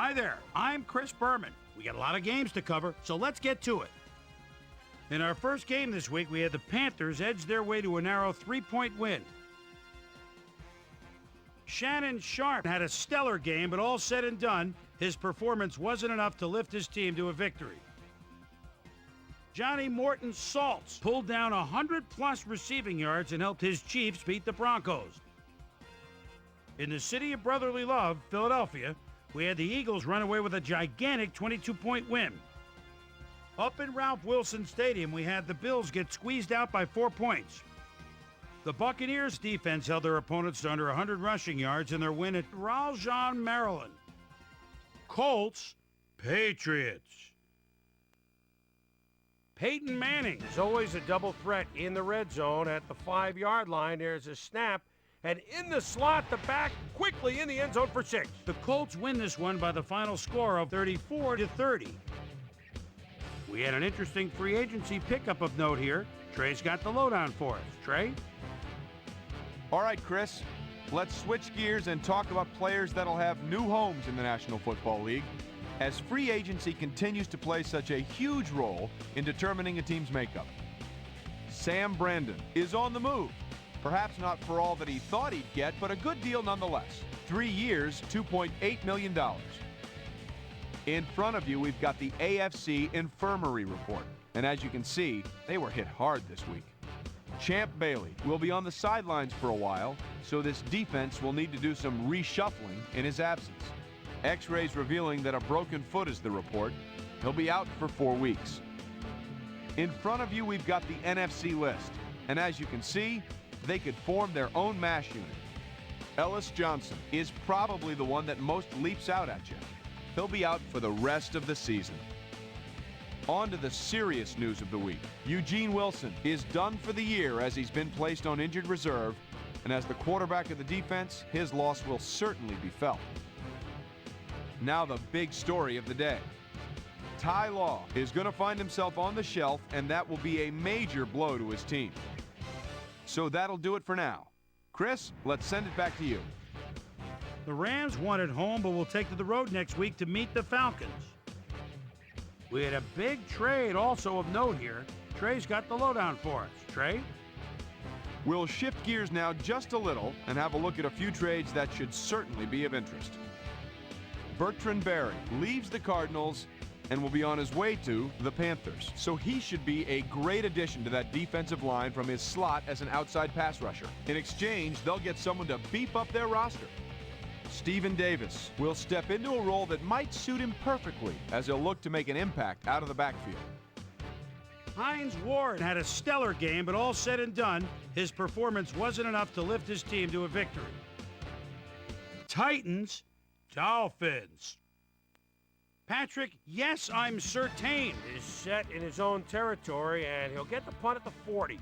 Hi there, I'm Chris Berman. We got a lot of games to cover, so let's get to it. In our first game this week, we had the Panthers edge their way to a narrow 3-point win. Shannon Sharp had a stellar game, but all said and done, his performance wasn't enough to lift his team to a victory. Johnny Morton Saltz pulled down 100-plus receiving yards and helped his Chiefs beat the Broncos. In the city of brotherly love, Philadelphia, we had the Eagles run away with a gigantic 22-point win. Up in Ralph Wilson Stadium, we had the Bills get squeezed out by 4 points. The Buccaneers defense held their opponents to under 100 rushing yards in their win at Raljan, Maryland. Colts, Patriots. Peyton Manning is always a double threat in the red zone at the 5-yard line. There's a snap, and in the slot, the back quickly in the end zone for 6. The Colts win this one by the final score of 34-30. We had an interesting free agency pickup of note here. Trey's got the lowdown for us. Trey? All right, Chris. Let's switch gears and talk about players that'll have new homes in the National Football League, as free agency continues to play such a huge role in determining a team's makeup. Sam Brandon is on the move. Perhaps not for all that he thought he'd get, but a good deal nonetheless. 3 years, $2.8 million. In front of you, we've got the AFC Infirmary Report. And as you can see, they were hit hard this week. Champ Bailey will be on the sidelines for a while, so this defense will need to do some reshuffling in his absence. X-rays revealing that a broken foot is the report. He'll be out for 4 weeks. In front of you, we've got the NFC list. And as you can see, they could form their own mash unit. Ellis Johnson is probably the one that most leaps out at you. He'll be out for the rest of the season. On to the serious news of the week. Eugene Wilson is done for the year as he's been placed on injured reserve, and as the quarterback of the defense, his loss will certainly be felt. Now the big story of the day. Ty Law is going to find himself on the shelf, and that will be a major blow to his team. So that'll do it for now. Chris, let's send it back to you. The Rams won at home, but will take to the road next week to meet the Falcons. We had a big trade also of note here. Trey's got the lowdown for us. Trey? We'll shift gears now just a little and have a look at a few trades that should certainly be of interest. Bertrand Berry leaves the Cardinals and will be on his way to the Panthers. So he should be a great addition to that defensive line from his slot as an outside pass rusher. In exchange, they'll get someone to beef up their roster. Stephen Davis will step into a role that might suit him perfectly as he'll look to make an impact out of the backfield. Hines Ward had a stellar game, but all said and done, his performance wasn't enough to lift his team to a victory. Titans, Dolphins. Patrick, yes, I'm certain, is set in his own territory, and he'll get the punt at the 40.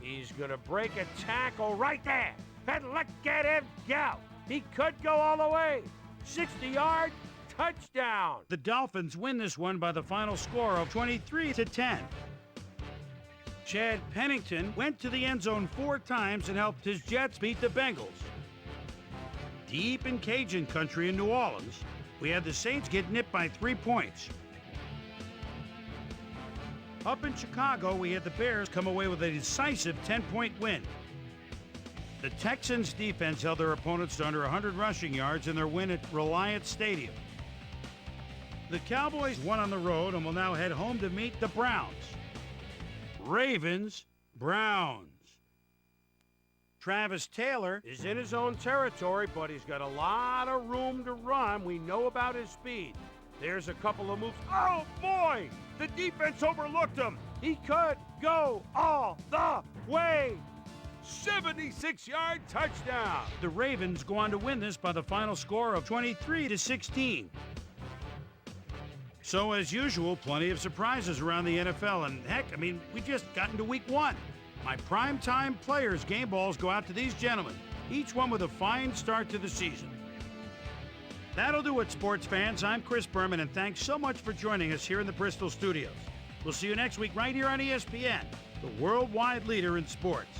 He's going to break a tackle right there, and look at him go. He could go all the way. 60-yard touchdown. The Dolphins win this one by the final score of 23-10. Chad Pennington went to the end zone 4 times and helped his Jets beat the Bengals. Deep in Cajun country in New Orleans, we had the Saints get nipped by 3 points. Up in Chicago, we had the Bears come away with a decisive 10-point win. The Texans' defense held their opponents to under 100 rushing yards in their win at Reliant Stadium. The Cowboys won on the road and will now head home to meet the Browns. Ravens, Browns. Travis Taylor is in his own territory, but he's got a lot of room to run. We know about his speed. There's a couple of moves. Oh, boy! The defense overlooked him. He could go all the way. 76-yard touchdown. The Ravens go on to win this by the final score of 23-16. So, as usual, plenty of surprises around the NFL. And heck, we just got into week 1. My primetime players' game balls go out to these gentlemen, each one with a fine start to the season. That'll do it, sports fans. I'm Chris Berman, and thanks so much for joining us here in the Bristol studios. We'll see you next week right here on ESPN, the worldwide leader in sports.